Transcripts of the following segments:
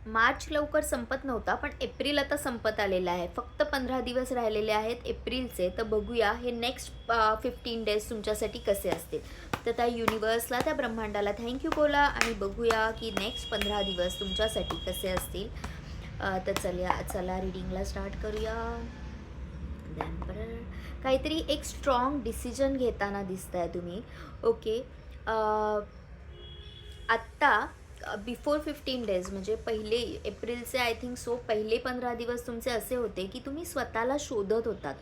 मार्च लवकर संपत नव्हता, पण एप्रिल आता संपत आलेला आहे. फक्त 15 दिवस राहिलेले आहेत एप्रिलचे. तर बघूया हे नेक्स्ट 15 डेज तुमच्यासाठी कसे असतील. तर त्या युनिवर्सला, त्या ब्रह्मांडाला थँक्यू बोला आणि बघूया की नेक्स्ट 15 दिवस तुमच्यासाठी कसे असतील. तर चला रीडिंगला स्टार्ट करूया. काहीतरी एक स्ट्रॉंग डिसिजन घेताना दिसताय तुम्ही. ओके. आत्ता बिफोर 15 डेज म्हणजे पहिले एप्रिलचे आय थिंक सो पहिले 15 दिवस तुमचे असे होते की तुम्ही स्वतःला शोधत होतात.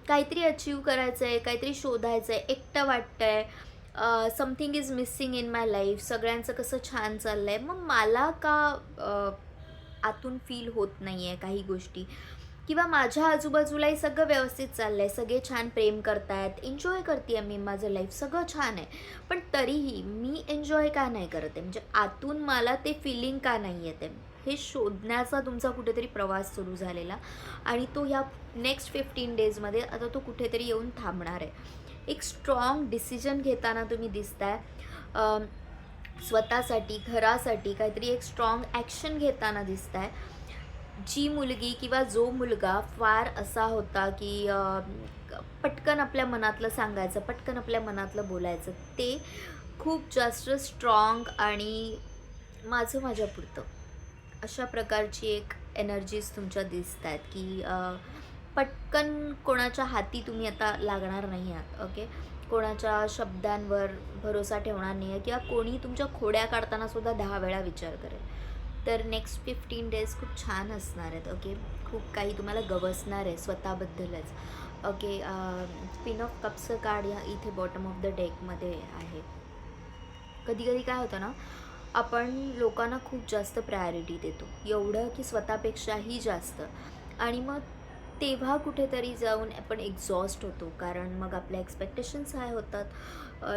काहीतरी अचीव करायचं आहे, काहीतरी शोधायचं आहे, एकटं वाटतं आहे, something is missing in my life, सगळ्यांचं कसं छान चाललं आहे, मग मला का आतून फील होत नाही आहे काही गोष्टी, किंवा माझ्या आजूबाजूलाही सगळं व्यवस्थित चाललं आहे, सगळे छान प्रेम करतायत, एन्जॉय करते आहे मी माझं लाईफ, सगळं छान आहे, पण तरीही मी एन्जॉय का नाही करत आहे, म्हणजे आतून मला ते फिलिंग का नाही येते, हे शोधण्याचा तुमचा कुठेतरी प्रवास सुरू झालेला आणि तो ह्या नेक्स्ट 15 डेजमध्ये आता तो कुठेतरी येऊन थांबणार आहे. एक स्ट्रॉंग डिसिजन घेताना तुम्ही दिसताय, स्वतःसाठी, घरासाठी काहीतरी एक स्ट्रॉंग ॲक्शन घेताना दिसताय. जी मुलगी किंवा जो मुलगा फार असा होता की पटकन आपल्या मनातलं सांगायचं, पटकन आपल्या मनातलं बोलायचं, ते खूप जास्त स्ट्रॉंग आणि माझं माझ्यापुरतं अशा प्रकारची एक एनर्जीज तुमच्या दिसत आहेत की पटकन कोणाच्या हाती तुम्ही आता लागणार नाही आहात. ओके. कोणाच्या शब्दांवर भरोसा ठेवणार नाही आहे किंवा कोणी तुमच्या खोड्या काढताना सुद्धा 10 वेळा विचार करेल. तर नेक्स्ट 15 डेज खूप छान असणार आहेत. ओके. खूप काही तुम्हाला गवसणार आहे स्वतःबद्दलच. ओके. क्वीन ऑफ कप्सचं कार्ड या इथे बॉटम ऑफ द डेकमध्ये आहे. कधी कधी काय होतं ना, आपण लोकांना खूप जास्त प्रायोरिटी देतो, एवढं की स्वतःपेक्षाही जास्त, आणि मग तेव्हा कुठेतरी जाऊन आपण एक्झॉस्ट होतो, कारण मग आपल्या एक्सपेक्टेशन्स हाय होतात.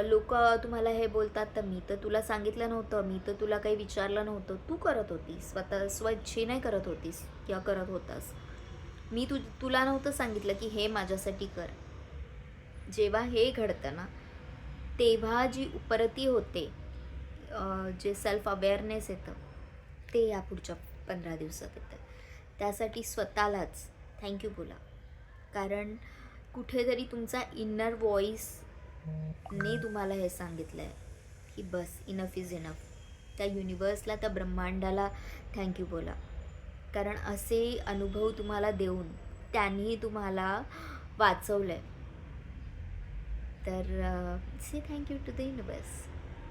लोक तुम्हाला हे बोलतात, तर मी तर तुला सांगितलं नव्हतं, मी तर तुला काही विचारलं नव्हतं, तू करत होतीस, स्वइच्छेने करत होतीस किंवा करत होतास, मी तुला नव्हतं सांगितलं की हे माझ्यासाठी कर. जेव्हा हे घडतं ना, तेव्हा जी उपरती होते, जे सेल्फ अवेअरनेस येतं, ते या पुढच्या 15 दिवसात येतं. त्यासाठी स्वतःलाच थँक्यू बोला, कारण कुठेतरी तुमचा इनर व्हॉईसने तुम्हाला हे सांगितलं आहे की बस, इनफ इज इनफ. त्या युनिवर्सला, त्या ब्रह्मांडाला थँक्यू बोला, कारण असे अनुभव तुम्हाला देऊन त्यांनी तुम्हाला वाचवलं आहे. तर say thank you to the universe.